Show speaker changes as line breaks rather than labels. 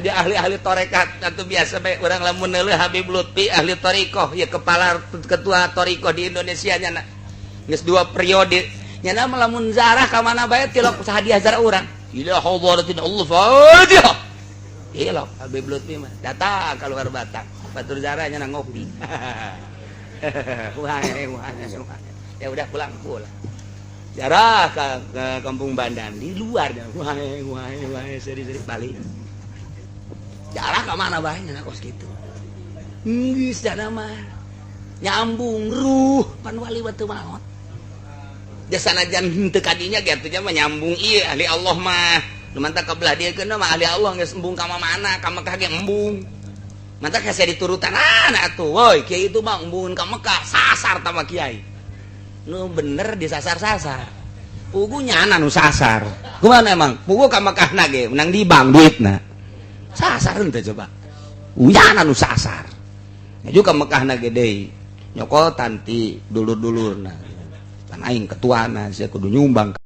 dia ahli-ahli torekat atau biasa baik orang lamun neuleuh Habib Lutfi ahli torikoh ya kepala ketua torikoh di Indonesia nya geus 2 periode nya lamun zarah ka mana bae tilok hadiah zarah urang ila hadratin Allah Fatihah tilok Habib Lutfi mah datang keluar Batak batur zarahnya ngopi wah ya udah pulang jarah ke Kampung Bandan di luar wah seri-seri balik jarah ke mana banyak kos gitu geus dana mah nyambung ruh pan wali batu maut jasana jan henteu kadinya gitu nya mah nyambung ieu ahli Allah mah nu mantap kabelah diekeun mah ahli Allah geus embung ka mana ka Mekah ge embung mantap kasih diturutan atuh woi kiai itu mah embungeun ka Mekah sasar tama kiai nu bener disasar-sasar pugunya anu sasar kumaha emang pugu ka Mekahna ge menang di bank duitna sasar henteu coba uyana nu sasar nya ka Mekahna ge deui nyokotan ti dulur-dulurna kan aing ketuana sia kudu nyumbang